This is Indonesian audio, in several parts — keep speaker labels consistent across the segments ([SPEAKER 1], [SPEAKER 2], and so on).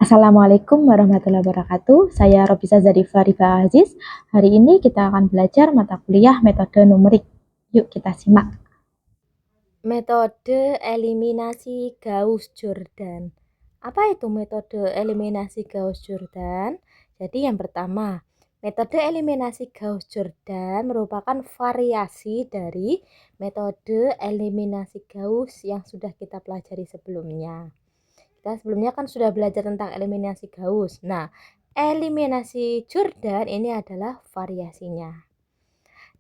[SPEAKER 1] Assalamualaikum warahmatullahi wabarakatuh. Saya Robisa Zarifah Rifa Aziz. Hari ini kita akan belajar mata kuliah metode numerik. Yuk kita simak.
[SPEAKER 2] Metode eliminasi Gauss-Jordan. Apa itu metode eliminasi Gauss-Jordan? Jadi yang pertama, metode eliminasi Gauss-Jordan merupakan variasi dari metode eliminasi Gauss yang sudah kita pelajari sebelumnya. Kita sebelumnya kan sudah belajar tentang eliminasi Gauss. Nah, eliminasi Jordan ini adalah variasinya.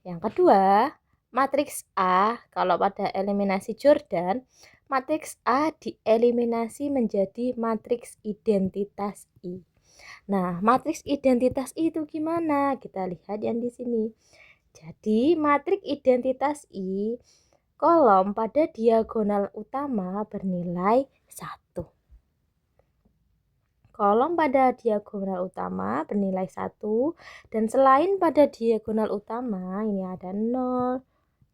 [SPEAKER 2] Yang kedua, matriks A, kalau pada eliminasi Jordan, matriks A dieliminasi menjadi matriks identitas I. Nah, matriks identitas I itu gimana? Kita lihat yang di sini. Jadi, matriks identitas I kolom pada diagonal utama bernilai 1. Kolom pada diagonal utama bernilai 1 dan selain pada diagonal utama ini ada 0.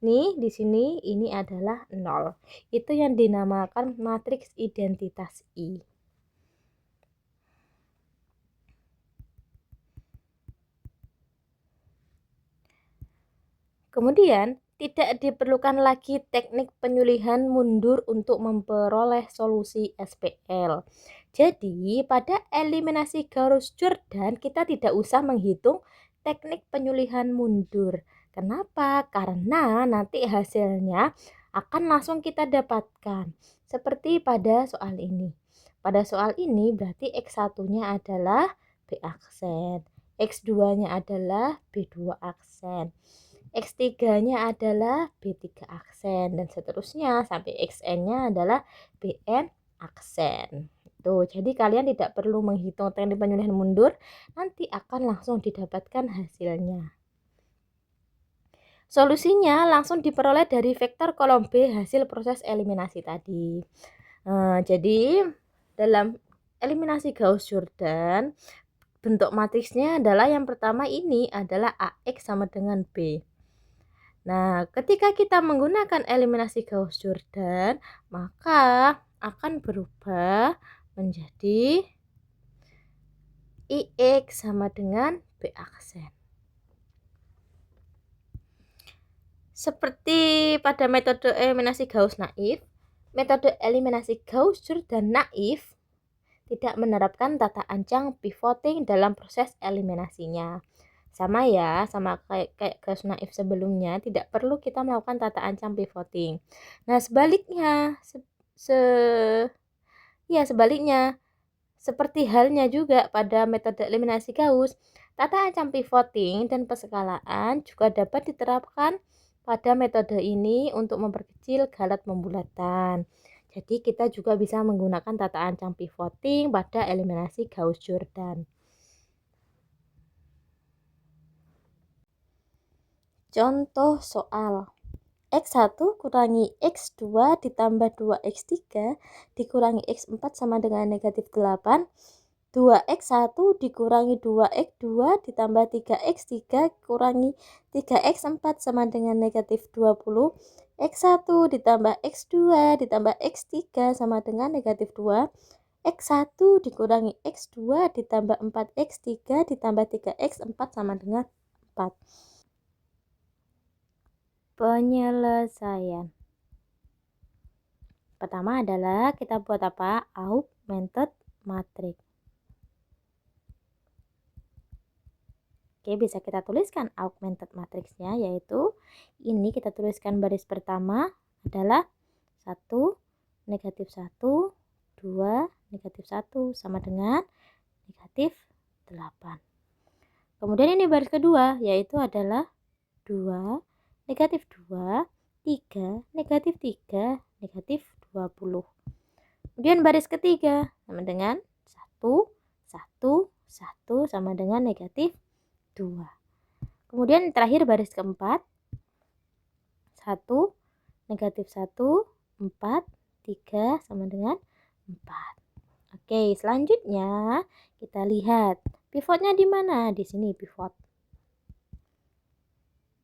[SPEAKER 2] Nih di sini ini adalah 0. Itu yang dinamakan matriks identitas I. Kemudian tidak diperlukan lagi teknik penyulihan mundur untuk memperoleh solusi SPL. Jadi, pada eliminasi Gauss-Jordan kita tidak usah menghitung teknik penyulihan mundur. Kenapa? Karena nanti hasilnya akan langsung kita dapatkan. Seperti pada soal ini. Pada soal ini berarti X1-nya adalah B aksen, X2-nya adalah B2 aksen. X3-nya adalah B3 aksen dan seterusnya sampai XN-nya adalah BN aksen. Tuh, jadi kalian tidak perlu menghitung teknik penyulihan mundur, nanti akan langsung didapatkan hasilnya. Solusinya langsung diperoleh dari vektor kolom B hasil proses eliminasi tadi. Jadi dalam eliminasi Gauss-Jordan, bentuk matriksnya adalah yang pertama ini adalah AX sama dengan B. Nah, ketika kita menggunakan eliminasi Gauss-Jordan, maka akan berubah menjadi IX sama dengan B aksen. Seperti pada metode eliminasi Gauss naif, metode eliminasi Gauss-Jordan naif tidak menerapkan tata ancang pivoting dalam proses eliminasinya. Sama ya, sama kayak Gauss naif sebelumnya, tidak perlu kita melakukan tata ancang pivoting. Nah, sebaliknya, sebaliknya, seperti halnya juga pada metode eliminasi Gauss, tata ancang pivoting dan perskalaan juga dapat diterapkan pada metode ini untuk memperkecil galat pembulatan. Jadi kita juga bisa menggunakan tata ancang pivoting pada eliminasi Gauss-Jordan. Contoh soal X1 kurangi X2 ditambah 2X3 dikurangi X4 sama dengan negatif 8. 2X1 dikurangi 2X2 ditambah 3X3 kurangi 3X4 sama dengan negatif 20. X1 ditambah X2 ditambah X3 sama dengan negatif 2. X1 dikurangi X2 ditambah 4X3 ditambah 3X4 sama dengan 4. Penyelesaian. Pertama adalah kita buat apa? Augmented matrix. Oke, bisa kita tuliskan augmented matrixnya, yaitu ini kita tuliskan baris pertama adalah 1, negatif 1, 2, negatif 1 sama dengan negatif 8. Kemudian ini baris kedua, yaitu adalah 2, negatif 2, 3, negatif 3, negatif 20. Kemudian baris ketiga sama dengan 1, 1, 1 sama dengan negatif 2. Kemudian terakhir baris keempat 1, negatif 1, 4, 3 sama dengan 4. Oke, selanjutnya kita lihat pivotnya di mana? Di sini pivot.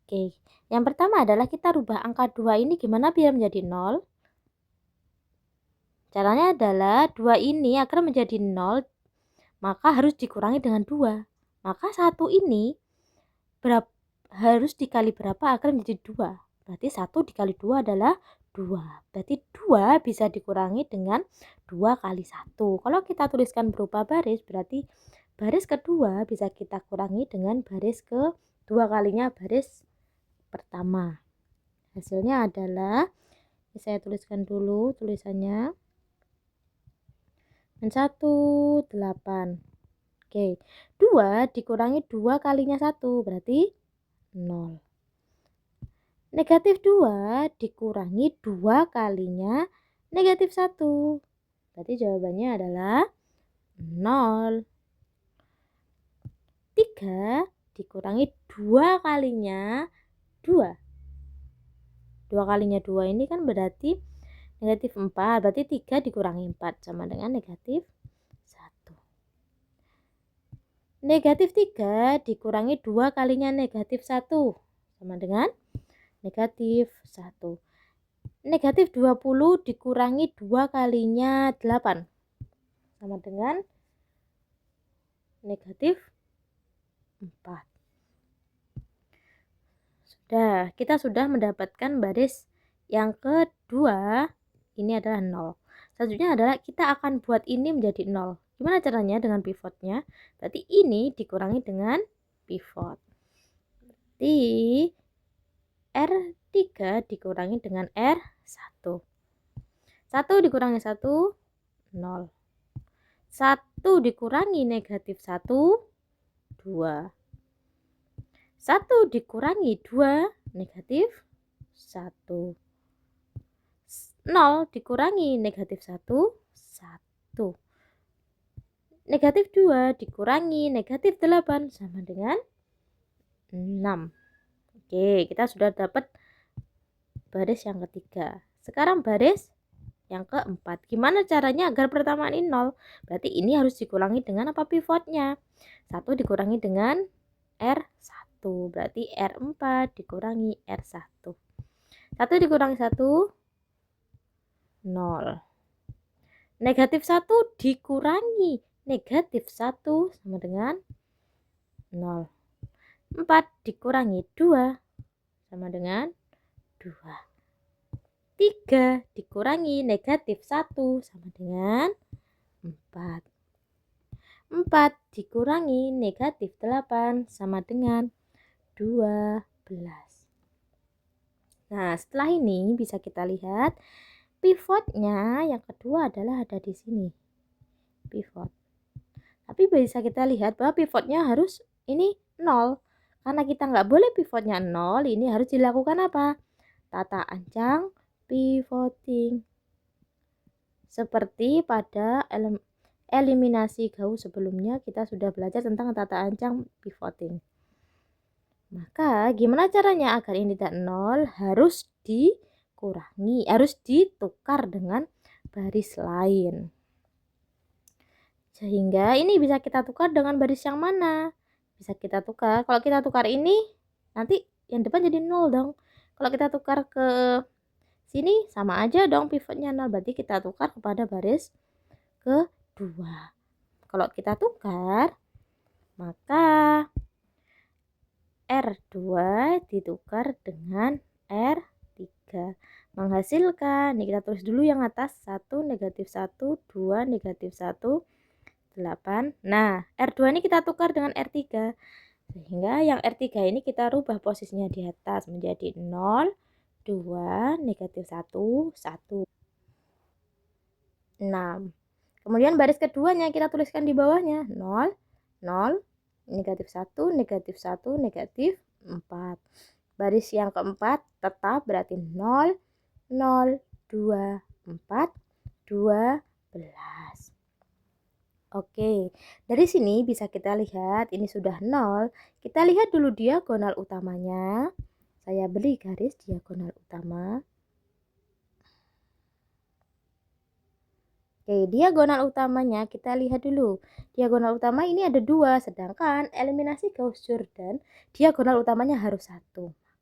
[SPEAKER 2] Oke, yang pertama adalah kita rubah angka 2 ini gimana biar menjadi 0. Caranya adalah 2 ini agar menjadi 0, maka harus dikurangi dengan 2. Maka 1 ini harus dikali berapa agar menjadi 2? Berarti 1 dikali 2 adalah 2. Berarti 2 bisa dikurangi dengan 2 kali 1. Kalau kita tuliskan berupa baris, berarti baris kedua bisa kita kurangi dengan baris kedua kalinya baris pertama. Hasilnya adalah, saya tuliskan dulu tulisannya, 1,8. Oke, 2 dikurangi 2 kalinya 1 berarti 0. Negatif 2 dikurangi 2 kalinya negatif 1. Berarti jawabannya adalah 0. 3 dikurangi 2 kalinya 2. 2 kalinya 2 ini kan berarti negatif 4. Berarti 3 dikurangi 4 sama dengan negatif 1. Negatif 3 dikurangi 2 kalinya negatif 1 sama dengan negatif 1. Negatif 20 dikurangi 2 kalinya 8 sama dengan negatif 4. Kita sudah mendapatkan baris yang kedua, ini adalah 0. Selanjutnya adalah kita akan buat ini menjadi 0. Gimana caranya? Dengan pivotnya. Berarti ini dikurangi dengan pivot. Berarti R3 dikurangi dengan R1. 1 dikurangi 1, 0. 1 dikurangi negatif 1, 2. 1 dikurangi 2, negatif 1. 0 dikurangi negatif 1, 1. Negatif 2 dikurangi negatif 8 sama dengan 6. Oke, kita sudah dapat baris yang ketiga. Sekarang baris yang keempat. Gimana caranya agar pertamaan ini 0? Berarti ini harus dikurangi dengan apa pivotnya? 1 dikurangi dengan R1. Berarti R4 dikurangi R1. 1 dikurangi 1, 0. Negatif 1 dikurangi negatif 1 sama dengan 0. 4 dikurangi 2 sama dengan 2. 3 dikurangi negatif 1 sama dengan 4. 4 dikurangi negatif 8 sama dengan 12. Nah, setelah ini bisa kita lihat pivotnya yang kedua adalah ada di sini. Pivot. Tapi bisa kita lihat bahwa pivotnya harus ini 0. Karena kita nggak boleh pivotnya 0, ini harus dilakukan apa? Tata ancang pivoting. Seperti pada eliminasi Gauss sebelumnya kita sudah belajar tentang tata ancang pivoting. Maka gimana caranya agar ini tidak 0? Harus dikurangi, harus ditukar dengan baris lain. Sehingga ini bisa kita tukar dengan baris yang mana? Bisa kita tukar, kalau kita tukar ini nanti yang depan jadi 0 dong. Kalau kita tukar ke sini sama aja dong pivotnya 0, berarti kita tukar kepada baris kedua. Kalau kita tukar, maka R2 ditukar dengan R3 menghasilkan, ini kita tulis dulu yang atas, 1 negatif 1, 2 negatif 1, 8. Nah, R2 ini kita tukar dengan R3 sehingga yang R3 ini kita rubah posisinya di atas menjadi 0, 2, negatif 1, 1, 6. Kemudian baris keduanya kita tuliskan di bawahnya 0, 0, negatif 1, negatif 1, negatif 4. Baris yang keempat tetap berarti 0, 0, 2, 4, 12. Oke, dari sini bisa kita lihat ini sudah 0. Kita lihat dulu diagonal utamanya. Saya beri garis diagonal utama. Oke, diagonal utamanya kita lihat dulu. Diagonal utama ini ada 2, sedangkan eliminasi Gauss-Jordan diagonal utamanya harus 1.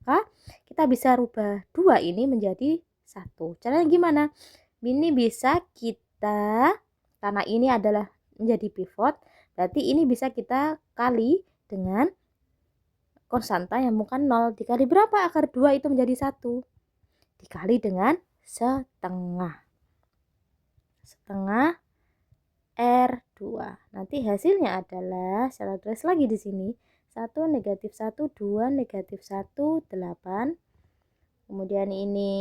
[SPEAKER 2] Maka kita bisa rubah 2 ini menjadi 1. Caranya gimana? Ini bisa kita, karena ini adalah menjadi pivot, Berarti ini bisa kita kali dengan konstanta yang bukan 0. Dikali berapa akar 2 itu menjadi 1? Dikali dengan setengah. Setengah R2. Nanti hasilnya adalah, saya tulis lagi di sini, 1 negatif 1, 2 negatif 1, 8. Kemudian ini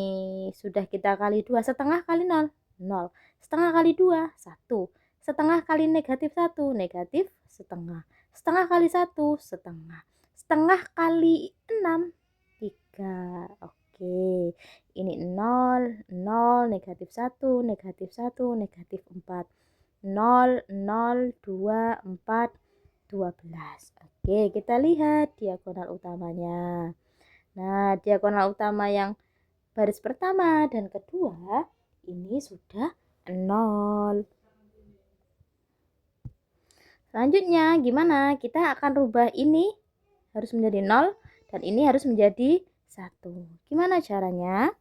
[SPEAKER 2] sudah kita kali 2, setengah kali 0, 0. Setengah kali 2, 1. Setengah kali negatif 1, negatif setengah. Setengah kali 1, setengah. Setengah kali 6, 3. Oke, ini 0, 0, negatif 1, negatif 1, negatif 4. 0, 0, 2, 4, 12. Oke, kita lihat diagonal utamanya. Nah, diagonal utama yang baris pertama dan kedua ini sudah 0. Selanjutnya gimana? Kita akan rubah ini harus menjadi 0 dan ini harus menjadi 1. Gimana caranya?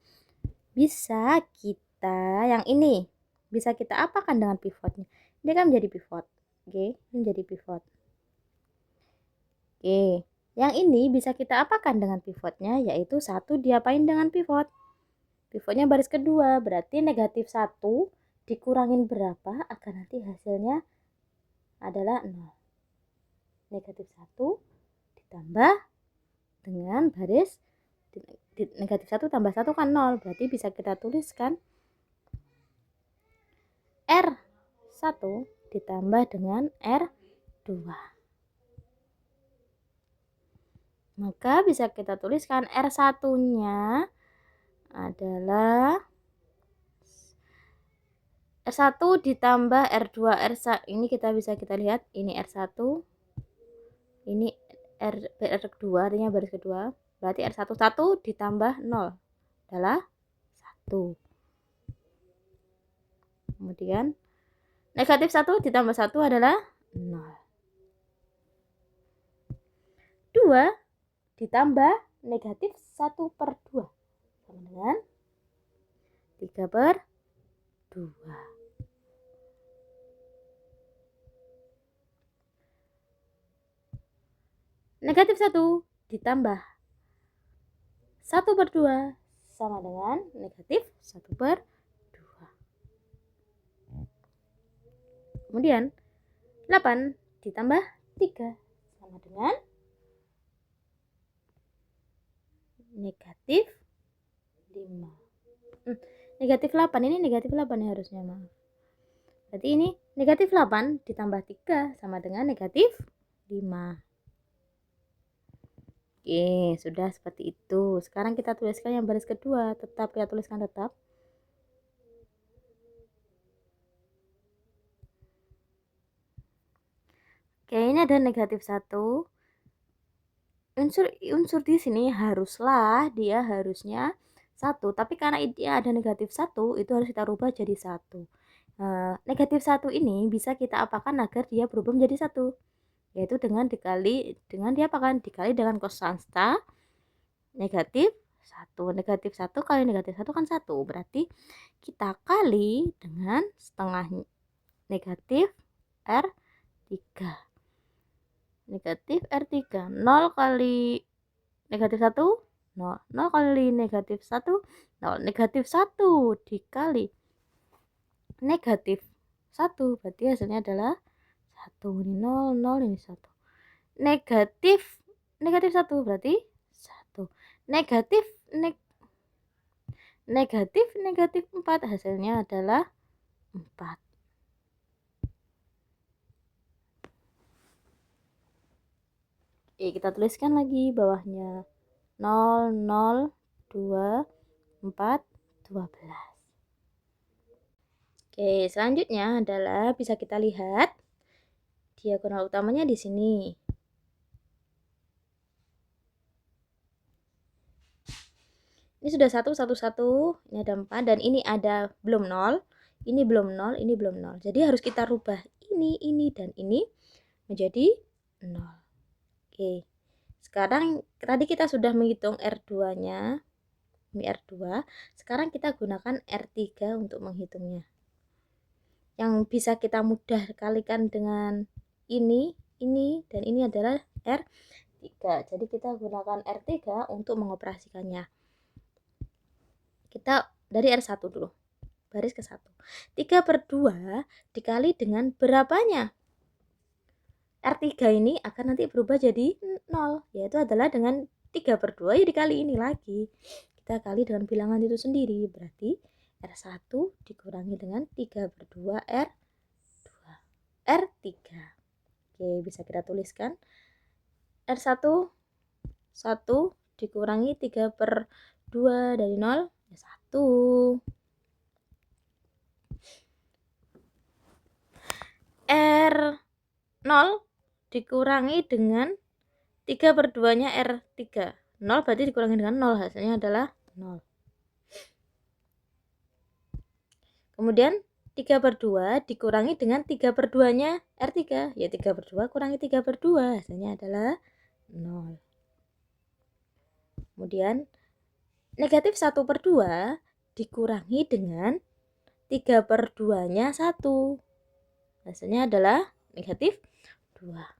[SPEAKER 2] Bisa kita yang ini bisa kita apakan dengan pivotnya. Ini kan menjadi pivot. Oke, ini menjadi pivot. Oke, yang ini bisa kita apakan dengan pivotnya, yaitu 1 diapain dengan pivot. Pivotnya baris kedua, berarti negatif 1 dikurangin berapa agar nanti hasilnya adalah 0. Negatif 1 ditambah dengan baris negatif 1 tambah 1 kan 0, berarti bisa kita tuliskan R1 ditambah dengan R2. Maka bisa kita tuliskan R1-nya adalah R1 ditambah R2. Ini kita lihat, ini R1, ini R2 artinya baris kedua. Berarti R1 1 ditambah 0 adalah 1. Kemudian negatif 1 ditambah 1 adalah 0. 2 ditambah negatif 1 per 2 sama dengan 3 per 2. Negatif 1 ditambah 1 per 2 sama dengan negatif 1 per 2. Kemudian 8 ditambah 3 sama dengan negatif 5. Negatif 8, ini negatif 8 ya harusnya, maaf. Berarti ini negatif 8 ditambah 3 sama dengan negatif 5. Oke, sudah seperti itu. Sekarang kita tuliskan yang baris kedua, tetap kita tuliskan tetap. Oke, ini ada negatif 1. Unsur di sini harusnya 1, tapi karena dia ada negatif 1, itu harus kita rubah jadi 1. Negatif 1 ini bisa kita apakan agar dia berubah menjadi 1, yaitu dengan dikali dengan konstanta negatif 1. Negatif 1 kali negatif 1 kan 1, berarti kita kali dengan setengah negatif R3. Negatif R3, 0 kali negatif 1, 0. 0 kali negatif 1, 0. Negatif 1 dikali negatif 1, berarti hasilnya adalah 1. Ini 0, 0, ini 1. Negatif 1 berarti 1. Negatif 4, hasilnya adalah 4. Oke, kita tuliskan lagi bawahnya 0, 0, 2, 4, 12. Oke, selanjutnya adalah bisa kita lihat diagonal utamanya di sini. Ini sudah 1, 1, 1, ini ada 4, dan ini ada belum 0, ini belum 0, ini belum 0. Jadi harus kita rubah ini, dan ini menjadi 0. Oke, sekarang tadi kita sudah menghitung R2-nya, ini R2. Sekarang kita gunakan R3 untuk menghitungnya. Yang bisa kita mudah kalikan dengan ini, dan ini adalah R3. Jadi kita gunakan R3 untuk mengoperasikannya. Kita dari R1 dulu, baris ke 1. 3/2 dikali dengan berapanya? R3 ini akan nanti berubah jadi 0, yaitu adalah dengan 3/2 ya dikali ini lagi. Kita kali dengan bilangan itu sendiri, berarti R1 dikurangi dengan 3/2 R3. Oke, bisa kita tuliskan R1 1 dikurangi 3/2 dari 0 ya 1. R0 dikurangi dengan 3/2-nya R3. 0 berarti dikurangi dengan 0, hasilnya adalah 0. Kemudian 3/2 dikurangi dengan 3/2-nya R3. Ya 3/2 kurangi 3/2, hasilnya adalah 0. Kemudian negatif 1/2 dikurangi dengan 3/2-nya 1. Hasilnya adalah negatif 2.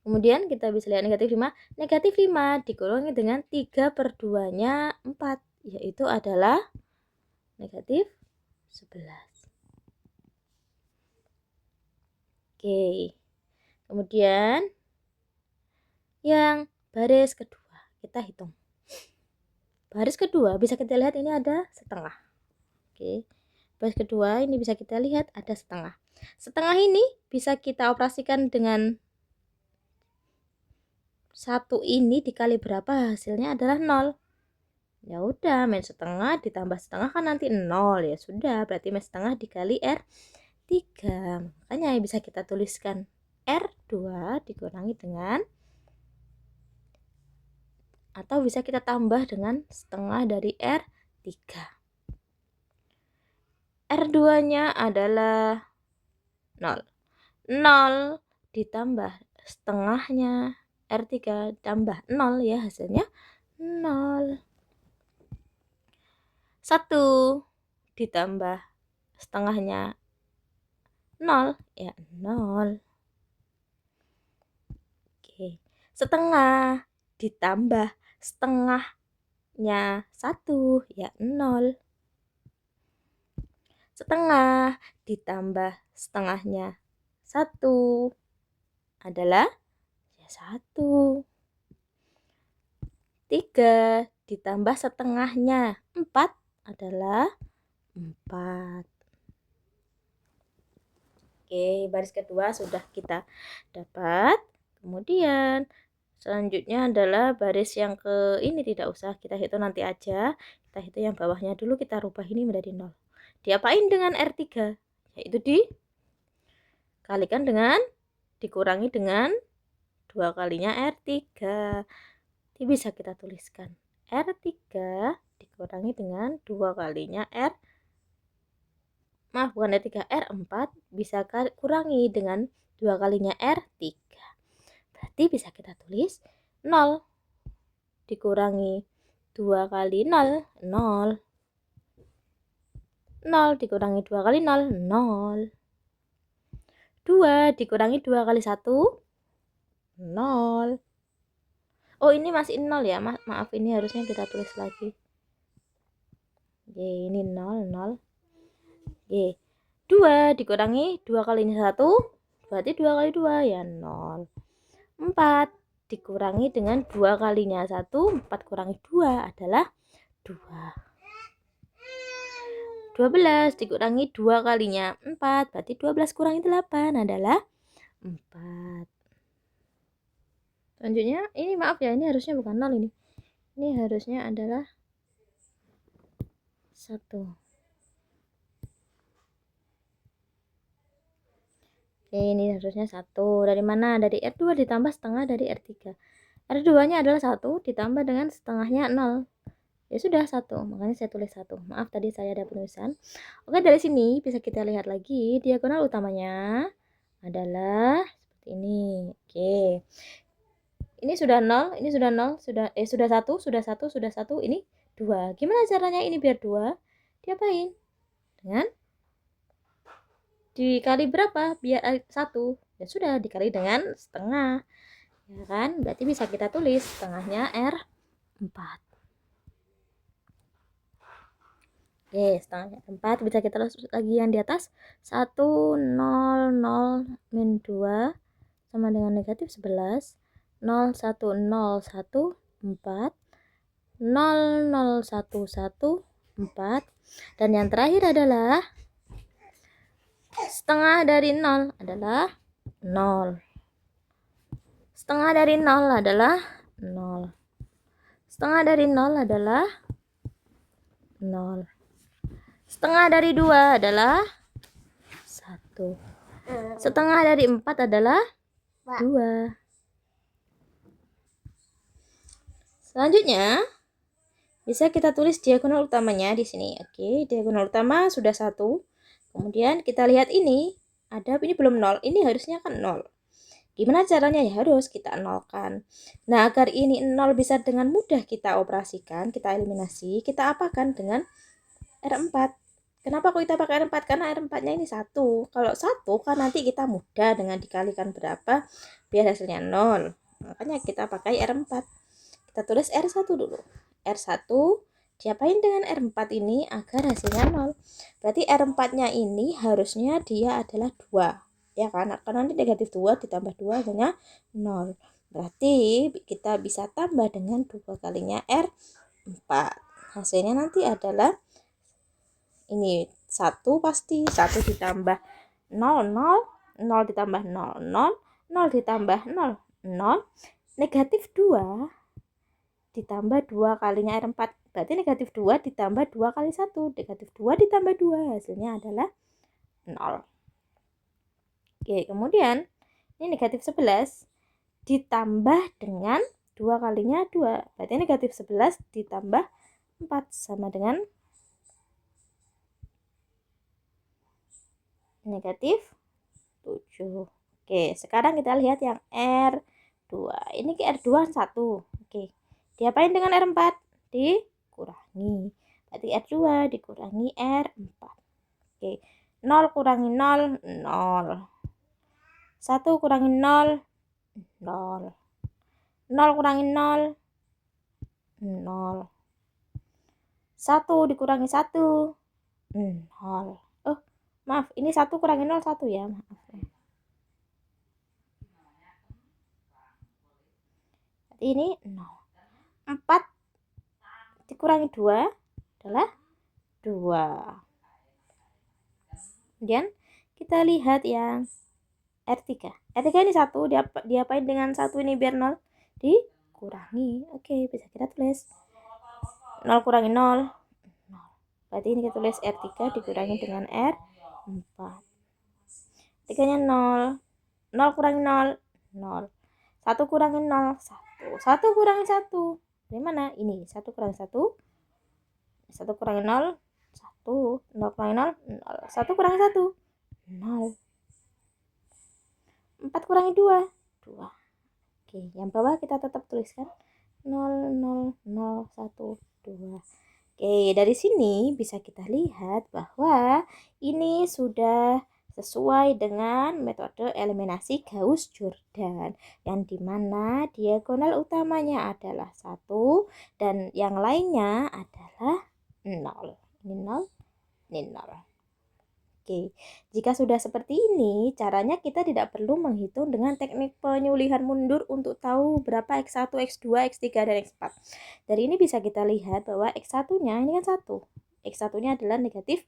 [SPEAKER 2] Kemudian kita bisa lihat negatif 5. Negatif 5 dikurangi dengan 3/2-nya 4, yaitu adalah negatif 11. Oke. Kemudian yang baris kedua kita hitung. Baris kedua bisa kita lihat ini ada setengah. Oke. Baris kedua ini bisa kita lihat ada setengah. Setengah ini bisa kita operasikan dengan 1 ini dikali berapa, hasilnya adalah 0. Ya udah, min setengah ditambah setengah kan nanti 0, ya sudah, berarti min setengah dikali R3. Makanya bisa kita tuliskan R2 dikurangi dengan, atau bisa kita tambah dengan setengah dari R3. R2-nya adalah 0. 0 ditambah setengahnya R3 tambah 0 ya, hasilnya 0. 1 ditambah setengahnya 0 ya 0. Oke. Setengah ditambah setengahnya 1 ya 0. Setengah ditambah setengahnya 1 adalah ya 1. 3 ditambah setengahnya 4 adalah 4. Oke, baris kedua sudah kita dapat. Kemudian selanjutnya adalah baris yang ke ini, tidak usah kita hitung, nanti aja. Kita hitung yang bawahnya dulu, kita rubah ini menjadi 0. Diapain dengan R3? Yaitu dikalikan dengan, dikurangi dengan 2 kalinya R3. Ini bisa kita tuliskan R3 dikurangi dengan 2 kalinya bukan R3, R4 bisa kurangi dengan 2 kalinya R3. Berarti bisa kita tulis 0 dikurangi 2 kali 0, 0. 0 dikurangi 2 kali 0, 0. 2 dikurangi 2 kali 1, 0. Oh, ini masih 0 ya, maaf, ini harusnya kita tulis lagi. Oke, ini 0, 0. Oke, 2 dikurangi 2 kalinya 1, berarti 2 kali 2 ya 0. 4 dikurangi dengan 2 kalinya 1, 4 kurangi 2 adalah 2. 12 dikurangi 2 kalinya 4, berarti 12 kurangi 8 adalah 4. Selanjutnya, ini maaf ya, ini harusnya bukan 0 ini. Ini harusnya adalah 1. Oke, ini harusnya 1. Dari mana? Dari R2 ditambah setengah dari R3. R2-nya adalah 1 ditambah dengan setengahnya 0. Ya sudah 1, makanya saya tulis 1. Maaf tadi saya ada penulisan. Oke, dari sini bisa kita lihat lagi diagonal utamanya adalah seperti ini. Oke. Ini sudah 0, ini sudah 0, sudah 1, sudah 1, sudah 1, ini 2. Gimana caranya ini biar 2? Diapain? dengan dikali berapa biar 1? Ya sudah, dikali dengan setengah. Ya kan? Berarti bisa kita tulis setengahnya R4. Oke, setengahnya R4 bisa kita tulis lagi yang di atas. 1, 0, 0, min 2 sama dengan negatif 11. 0, 1, 0, 1, 4. 0, 0, 1, 1, 4. Dan yang terakhir adalah setengah dari 0 adalah 0. Setengah dari 0 adalah 0. Setengah dari 0 adalah 0. Setengah dari 2 adalah 1. Setengah dari 4 adalah 2. Selanjutnya, bisa kita tulis diagonal utamanya di sini. Oke, diagonal utama sudah 1. Kemudian kita lihat ini belum 0. Ini harusnya kan 0. Gimana caranya? Ya harus kita nolkan. Nah, agar ini 0 bisa dengan mudah kita operasikan, kita eliminasi, kita apakan dengan R4. Kenapa kok kita pakai R4? Karena R4-nya ini 1. Kalau 1 kan nanti kita mudah dengan dikalikan berapa biar hasilnya 0. Makanya kita pakai R4. Kita tulis R1 dulu. R1 diapain dengan R4 ini agar hasilnya 0. Berarti R4-nya ini harusnya dia adalah 2. Ya kan? Karena nanti negatif 2 ditambah 2 hasilnya 0. Berarti kita bisa tambah dengan 2 kalinya R4. Hasilnya nanti adalah ini 1 pasti 1 ditambah 0, 0, 0 ditambah 0, 0, 0 ditambah 0, 0, negatif 2 ditambah 2 kalinya R4. Berarti negatif 2 ditambah 2 kali 1. Negatif 2 ditambah 2 hasilnya adalah 0. Oke, kemudian ini negatif 11 ditambah dengan 2 kalinya 2. Berarti negatif 11 ditambah 4 sama dengan negatif 7. Oke, sekarang kita lihat yang R2. Ini ke R2 1. Oke. Diapain dengan R4? Dikurangi. Berarti R2 dikurangi R4. Oke. 0 kurangi 0, 0. 1 kurangi 0, 0. 0 kurangi 0, 0. 1 dikurangi 1, 0. Maaf, ini 1 kurangi 0, 1 ya. Maaf. Berarti ini 0. 4 dikurangi 2 adalah 2. Kemudian kita lihat yang R3. R3 ini 1, diapain dengan 1 ini biar 0? Dikurangi. Oke, bisa kita tulis 0 kurangi 0, 0. Berarti ini kita tulis R3 dikurangi dengan R4. R3-nya 0. 0 kurangi 0, 0. 1 kurangi 0, 1. 1 kurangi 1. Dari mana? Ini 1 kurangi 1. 1 kurangi 0, 1. 0 kurangi 0, 0. 1 kurangi 1, 0. 4 kurangi 2, 2. Oke, yang bawah kita tetap tuliskan 0, 0, 0, 1, 2. Oke, dari sini bisa kita lihat bahwa ini sudah sesuai dengan metode eliminasi Gauss-Jordan, yang dimana diagonal utamanya adalah 1 dan yang lainnya adalah 0. Ini 0, ini 0. Oke, jika sudah seperti ini, caranya kita tidak perlu menghitung dengan teknik penyulihan mundur untuk tahu berapa X1, X2, X3, dan X4. Dari ini bisa kita lihat bahwa X1-nya ini kan 1. X1-nya adalah negatif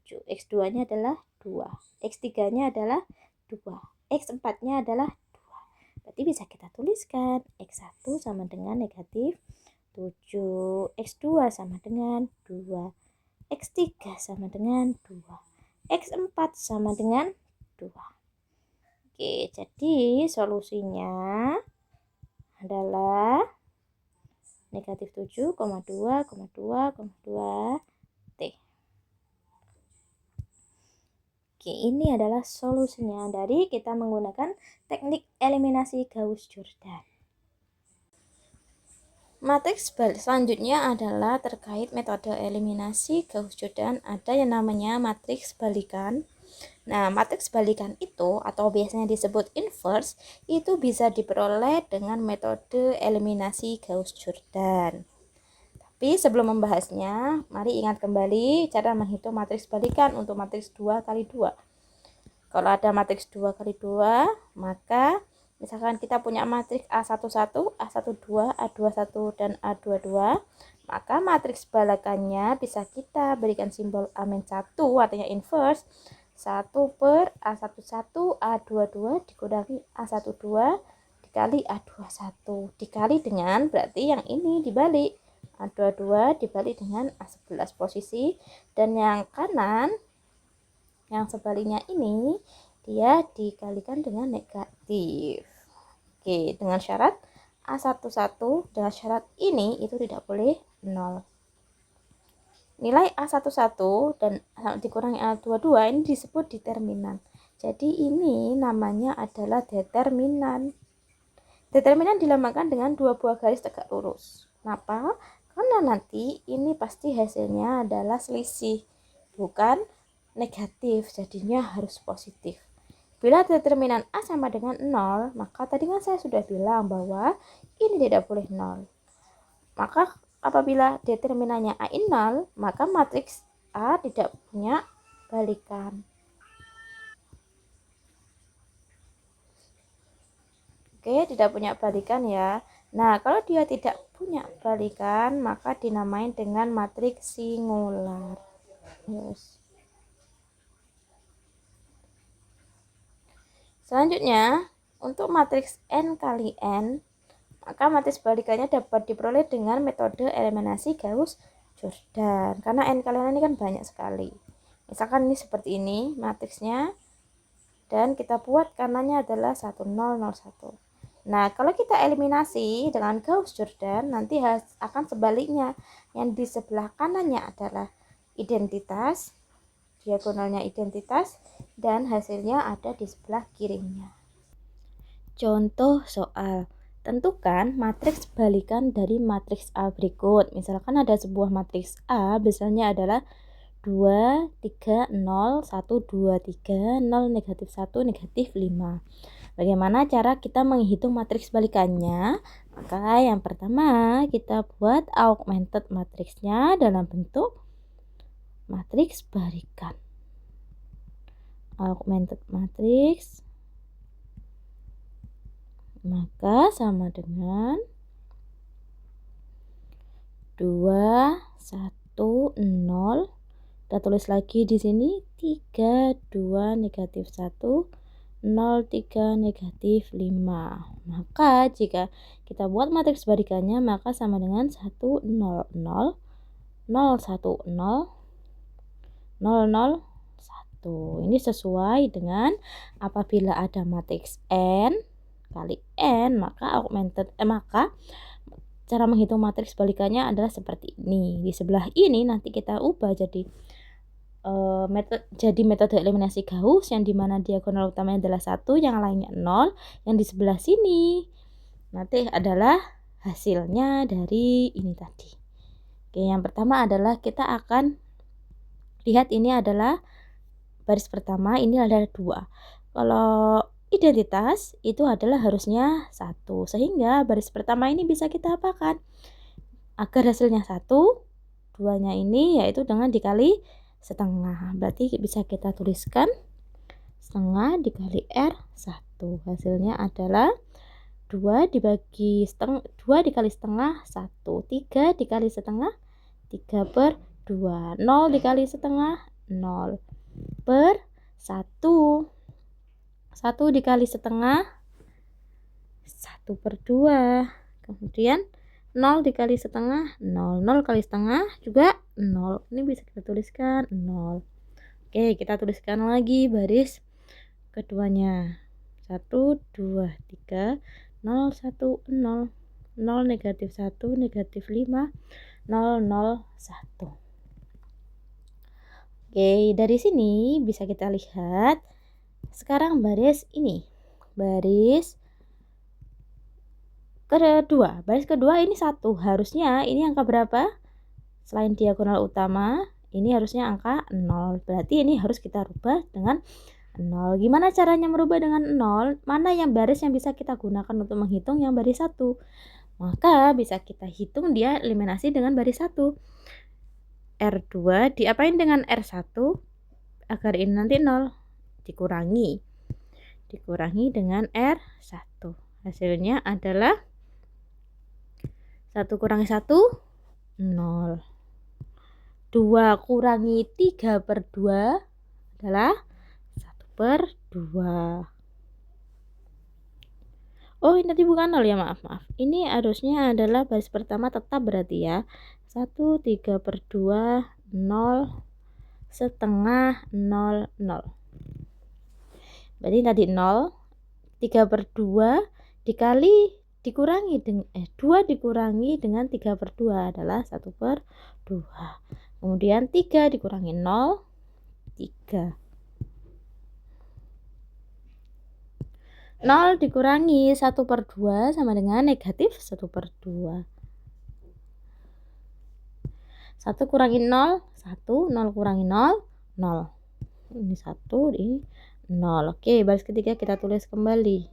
[SPEAKER 2] 7. X2-nya adalah 2. X3-nya adalah 2. X4-nya adalah 2. Berarti bisa kita tuliskan X1 sama dengan negatif 7. X2 sama dengan 2. X3 sama dengan 2. X4 sama dengan 2. Oke, jadi solusinya adalah negatif 7,2,2,2 T. Oke, ini adalah solusinya dari kita menggunakan teknik eliminasi Gauss-Jordan. Matriks selanjutnya adalah terkait metode eliminasi Gauss-Jordan. Ada yang namanya matriks balikan. Nah, matriks balikan itu atau biasanya disebut inverse itu bisa diperoleh dengan metode eliminasi Gauss-Jordan. Tapi sebelum membahasnya, mari ingat kembali cara menghitung matriks balikan untuk matriks 2 kali 2. Kalau ada matriks 2 kali 2, maka misalkan kita punya matriks A11, A12, A21, dan A22, maka matriks balikannya bisa kita berikan simbol A-1, artinya inverse, 1 per A11, A22 dikurangi A12 dikali A21, dikali dengan, berarti yang ini dibalik, A22 dibalik dengan A11 posisi, dan yang kanan, yang sebaliknya ini, dia dikalikan dengan negatif. Oke, dengan syarat A11 dengan syarat ini itu tidak boleh 0. Nilai A11 dan dikurangi A22 ini disebut determinan. Jadi ini namanya adalah determinan. Determinan dilambangkan dengan dua buah garis tegak lurus. Kenapa? Karena nanti ini pasti hasilnya adalah selisih, bukan negatif, jadinya harus positif. Bila determinan A sama dengan 0, maka tadi kan saya sudah bilang bahwa ini tidak boleh 0. Maka apabila determinannya A 0, maka matriks A tidak punya balikan. Oke, tidak punya balikan ya. Nah, kalau dia tidak punya balikan, maka dinamain dengan matriks singular. Yes. Selanjutnya, untuk matriks n kali n, maka matriks balikannya dapat diperoleh dengan metode eliminasi Gauss-Jordan. Karena n kali n ini kan banyak sekali. Misalkan ini seperti ini matriksnya, dan kita buat kanannya adalah 1001. Nah, kalau kita eliminasi dengan Gauss-Jordan, nanti akan sebaliknya. Yang di sebelah kanannya adalah identitas, diagonalnya identitas, dan hasilnya ada di sebelah kirinya. Contoh soal, tentukan matriks balikan dari matriks A berikut. Misalkan ada sebuah matriks A, misalnya adalah 2, 3, 0, 1, 2, 3, 0, negatif 1, negatif 5. Bagaimana cara kita menghitung matriks balikannya? Maka yang pertama kita buat augmented matriksnya dalam bentuk matriks balikan. Augmented matriks maka sama dengan 2, 1, 0. Kita tulis lagi di sini 3, 2, negatif 1, 0, 3, negatif 5. Maka jika kita buat matriks balikannya, maka sama dengan 1, 0, 0, 0, 1, 0, 0, 0, 1. Ini sesuai dengan apabila ada matriks n kali n, maka maka cara menghitung matriks balikannya adalah seperti ini. Di sebelah ini nanti kita ubah jadi metode eliminasi Gauss, yang dimana diagonal utamanya adalah 1, yang lainnya 0. Yang di sebelah sini nanti adalah hasilnya dari ini tadi. Oke, yang pertama adalah kita akan lihat ini adalah baris pertama, ini adalah 2. Kalau identitas itu adalah harusnya 1, sehingga baris pertama ini bisa kita apakan? Agar hasilnya 1, 2-nya ini yaitu dengan dikali setengah. Berarti bisa kita tuliskan setengah dikali R1. Hasilnya adalah 2 dibagi setengah, 2 dikali setengah 1, 3 dikali setengah 3 per 2, 0 dikali setengah 0 per 1, 1 dikali setengah 1 per 2, kemudian 0 dikali setengah 0, 0 kali setengah juga 0. Ini bisa kita tuliskan 0. Oke, kita tuliskan lagi baris keduanya. 1, 2, 3, 0, 1, 0, 0, negatif 1, negatif 5, 0, 0, 1. Oke, dari sini bisa kita lihat sekarang baris ini. Baris kedua, baris kedua ini 1. Harusnya ini angka berapa? Selain diagonal utama, ini harusnya angka 0. Berarti ini harus kita rubah dengan 0. Gimana caranya merubah dengan 0? Mana yang baris yang bisa kita gunakan untuk menghitung yang baris 1? Maka bisa kita hitung dia eliminasi dengan baris 1. R2 diapain dengan R1 agar ini nanti 0? Dikurangi dengan R1. Hasilnya adalah 1 kurangi 1, 0. 2 kurangi 3/2 adalah 1/2. Oh, ini tadi bukan 0 ya, maaf. Ini harusnya adalah baris pertama tetap berarti ya. 1, 3/2, 0, setengah, 0, 0. Berarti tadi 0, 3/2 dikurangi dengan 2 dikurangi dengan 3/2 adalah 1/2. Kemudian 3 dikurangi 0, 3. 0 dikurangi 1/2 sama dengan negatif 1/2. 1 kurangi 0, 1. 0 kurangi 0, 0. Ini 1, ini 0. Oke, baris ketiga kita tulis kembali.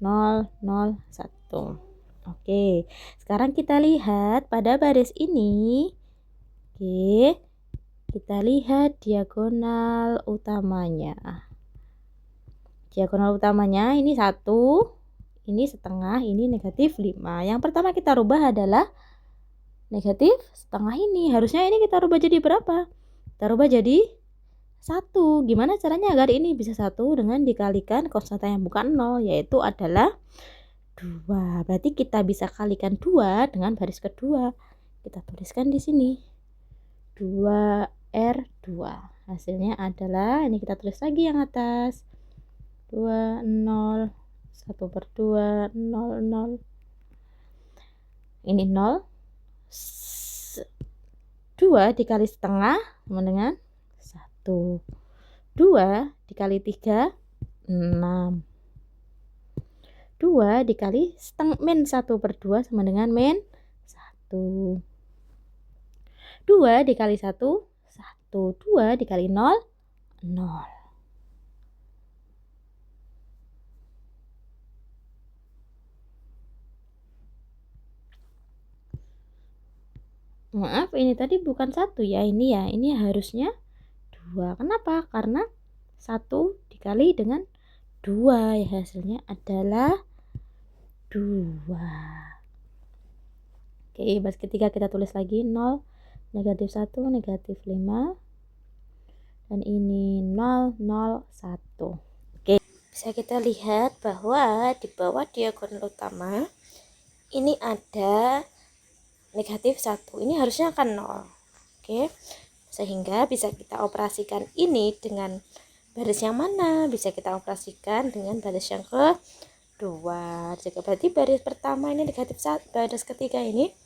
[SPEAKER 2] 0, 0, 1. Oke, sekarang kita lihat pada baris ini. Oke, kita lihat diagonal utamanya. Diagonal utamanya ini 1, ini setengah, ini negatif 5. Yang pertama kita rubah adalah negatif setengah ini. Harusnya ini kita rubah jadi berapa? Kita rubah jadi 1. Gimana caranya agar ini bisa 1? Dengan dikalikan konstanta yang bukan 0, yaitu adalah 2. Berarti kita bisa kalikan 2 dengan baris kedua. Kita tuliskan di sini 2R2. Hasilnya adalah, ini kita tulis lagi yang atas, 2, 0, 1/2, 0, 0. Ini 0. 2 dikali setengah sama dengan 1. 2 dikali 3, 6. 2 dikali min 1/2 sama dengan min 1. 2 dikali 1, 1. 2 dikali 0, 0. Maaf, ini tadi bukan 1 ya, ini ya. Ini harusnya 2. Kenapa? Karena 1 dikali dengan 2, ya hasilnya adalah 2. Oke, baris ketiga kita tulis lagi 0, negatif 1, negatif 5. Dan ini 0, 0, 1. Oke, bisa kita lihat bahwa di bawah diagonal utama ini ada negatif 1. Ini harusnya akan 0. Oke, sehingga bisa kita operasikan ini dengan baris yang mana? Bisa kita operasikan dengan baris yang kedua. Jadi berarti baris pertama ini negatif 1, baris ketiga ini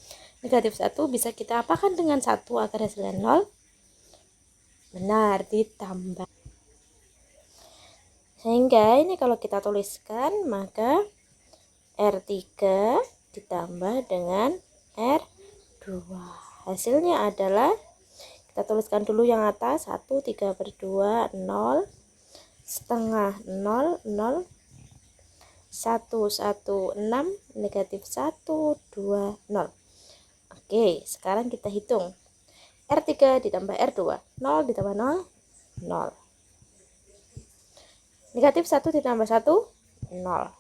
[SPEAKER 2] negatif 1 bisa kita apakan dengan 1 agar hasilnya 0? Benar, ditambah. Sehingga ini kalau kita tuliskan, maka R3 ditambah dengan R2. Hasilnya adalah, kita tuliskan dulu yang atas, 1, 3/2, 0, setengah, 0, 0, 1, 1, 6, negatif 1, 2, 0. Oke, sekarang kita hitung. R3 ditambah R2, 0 ditambah 0, 0. Negatif 1 ditambah 1, 0.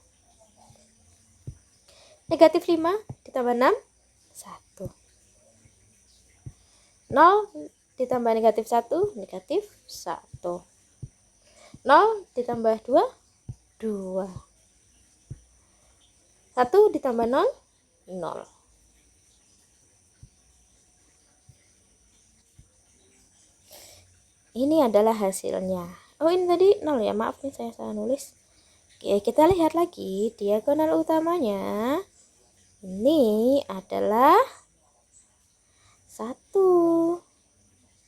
[SPEAKER 2] Negatif 5 ditambah 6, 1. 0 ditambah negatif 1, negatif 1. 0 ditambah 2, 2. 1 ditambah 0, 0. Ini adalah hasilnya. Oh, ini tadi 0 ya, maaf nih saya salah nulis. Oke, kita lihat lagi diagonal utamanya. Ini adalah 1.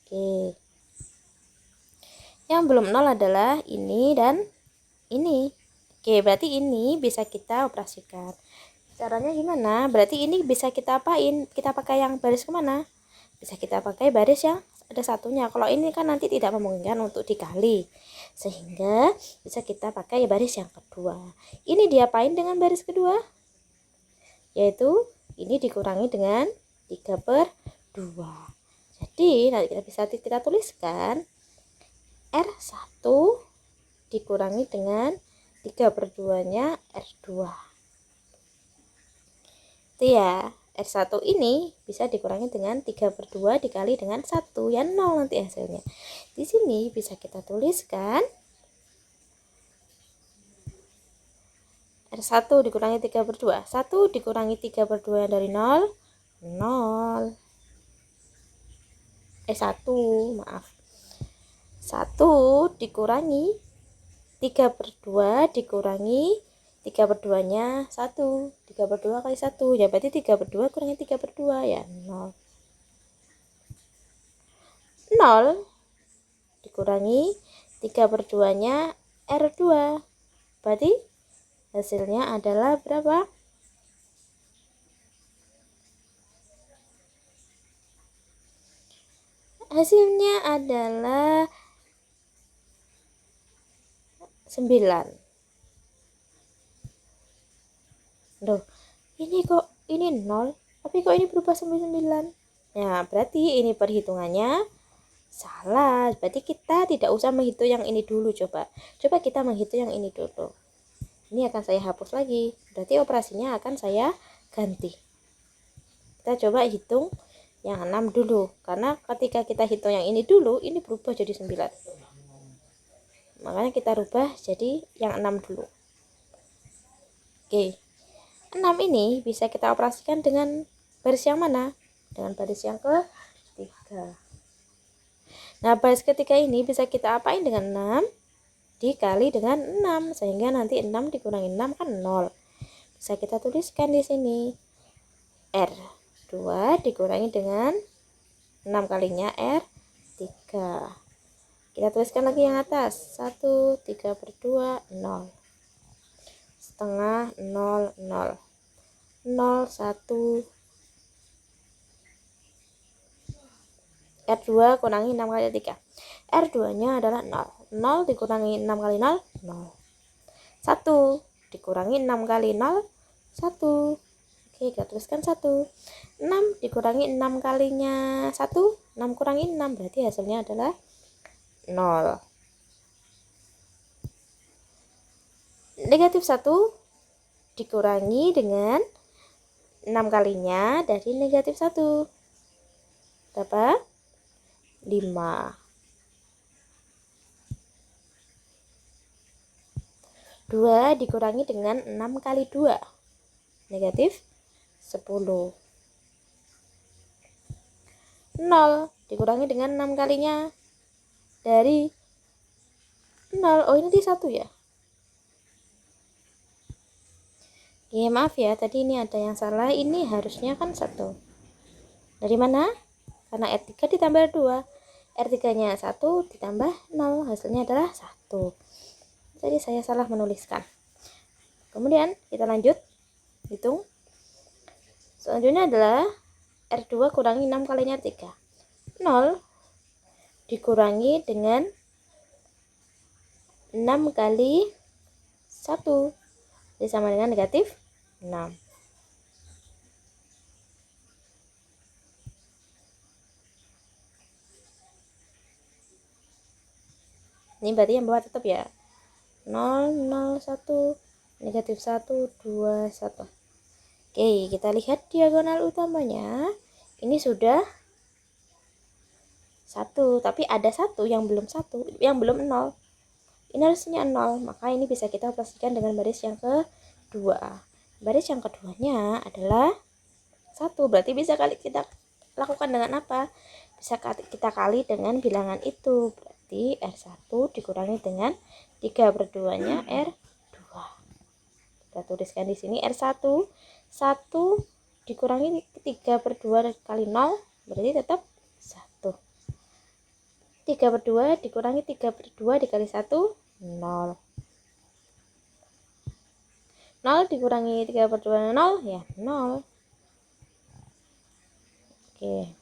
[SPEAKER 2] Oke. Yang belum 0 adalah ini dan ini. Oke, berarti ini bisa kita operasikan. Caranya gimana? Berarti ini bisa kita apain? Kita pakai yang baris kemana? Bisa kita pakai baris yang ada satunya. Kalau ini kan nanti tidak memungkinkan untuk dikali, sehingga bisa kita pakai baris yang kedua. Ini diapain dengan baris kedua? Yaitu ini dikurangi dengan 3/2. Jadi nanti kita bisa kita tuliskan R1 dikurangi dengan 3/2 nya R2. Itu ya, R1 ini bisa dikurangi dengan 3/2 dikali dengan 1, ya 0 nanti hasilnya. Di sini bisa kita tuliskan R1 dikurangi 3/2. 1 dikurangi 3/2 dari 0, 0. 1, maaf. 1 dikurangi 3/2 dikurangi 3/2 nya 1. 3/2 kali 1, ya berarti 3/2 kurangi 3/2, ya 0. 0 dikurangi 3/2 nya R2, berarti hasilnya adalah berapa? Hasilnya adalah 9. Loh, ini kok ini 0, tapi kok ini berubah 9? Nah, berarti ini perhitungannya salah. Berarti kita tidak usah menghitung yang ini dulu. Coba kita menghitung yang ini dulu. Ini akan saya hapus lagi. Berarti operasinya akan saya ganti. Kita coba hitung yang 6 dulu, karena ketika kita hitung yang ini dulu, ini berubah jadi 9. Makanya kita rubah jadi yang 6 dulu. Oke. 6 ini bisa kita operasikan dengan baris yang mana? Dengan baris yang ketiga. Nah, baris ketiga ini bisa kita apain dengan 6? Dikali dengan 6, sehingga nanti 6 dikurangi 6 kan 0. Bisa kita tuliskan di sini. R2 dikurangi dengan 6 kalinya R3. Kita tuliskan lagi yang atas. 1, 3/2, 0. Setengah, 0, 0. 0, 1. R2 kurangi 6 kali 3. R2 nya adalah 0. 0 dikurangi 6 kali 0, 0. 1 dikurangi 6 kali 0, 1. Oke, kita tuliskan 1. 6 dikurangi 6 kalinya 1, 6 kurangi 6, berarti hasilnya adalah 0. Negatif 1 dikurangi dengan 6 kalinya dari negatif 1. Berapa? 5. 2 dikurangi dengan 6 kali 2. Negatif 10. 0 dikurangi dengan 6 kalinya dari 0. Oh, ini di 1 ya. Ya, maaf ya, tadi ini ada yang salah. Ini harusnya kan 1. Dari mana? Karena R3 ditambah 2. R3 nya 1 ditambah 0, hasilnya adalah 1. Jadi saya salah menuliskan. Kemudian kita lanjut hitung. Selanjutnya adalah R2 kurangi 6 kalinya 3. 0 dikurangi dengan 6 kali 1. Jadi sama dengan negatif 6. Ini berarti yang bawah tetap ya. 0, 0, 1, negatif 1, 2, 1. Oke, kita lihat diagonal utamanya. Ini sudah 1, tapi ada 1 yang belum 0. Ini harusnya 0, maka ini bisa kita operasikan dengan baris yang kedua. Baris yang keduanya adalah 1, berarti bisa kita lakukan dengan apa? Bisa kita kali dengan bilangan itu. Berarti R1 dikurangi dengan 3/2 nya R2. Kita tuliskan di sini R1. 1 dikurangi 3/2 kali 0, berarti tetap 1. 3/2 dikurangi 3/2 dikali 1, 0. 0 dikurangi 3/2 0, ya 0. Oke.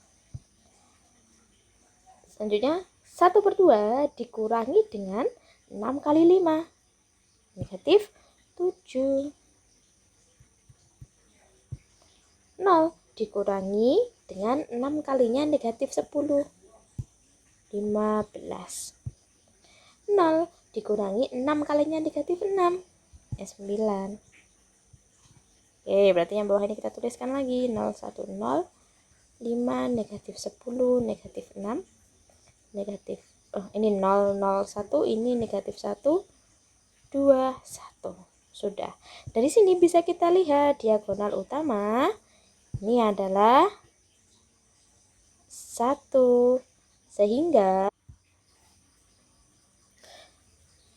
[SPEAKER 2] Selanjutnya 1/2 dikurangi dengan 6 kali 5. Negatif 7. 0 dikurangi dengan 6 kalinya negatif 10. 15. 0 dikurangi 6 kalinya negatif 6. 9. Oke, berarti yang bawah ini kita tuliskan lagi. 0, 1, 0. 5, negatif 10, negatif 6. Negatif. Ini 0, 0, 1. Ini negatif 1, 2, 1. Sudah. Dari sini bisa kita lihat diagonal utama. Ini adalah 1. Sehingga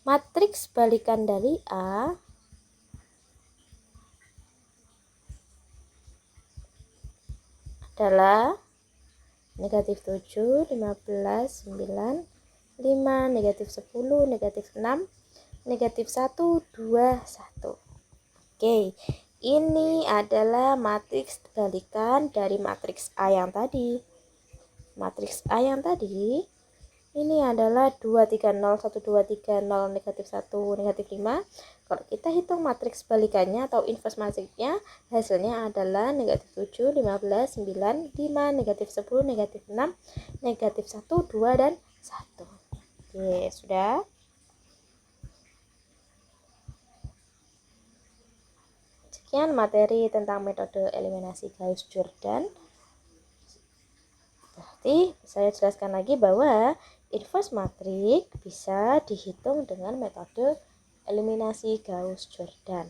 [SPEAKER 2] matriks balikan dari A adalah negatif 7, 15, 9, 5, negatif 10, negatif 6, negatif 1, 2, 1. Oke, ini adalah matriks balikan dari matriks A yang tadi. Matriks A yang tadi ini adalah 2, 3, 0, 1, 2, 3, 0, negatif 1, negatif 5. Kalau kita hitung matriks balikannya atau inverse matrixnya, hasilnya adalah negatif 7, 15, 9, 5, negatif 10, negatif 6, negatif 1, 2, dan 1. Oke, sudah. Sekian materi tentang metode eliminasi Gauss-Jordan. Berarti saya jelaskan lagi bahwa inverse matrix bisa dihitung dengan metode eliminasi Gauss-Jordan.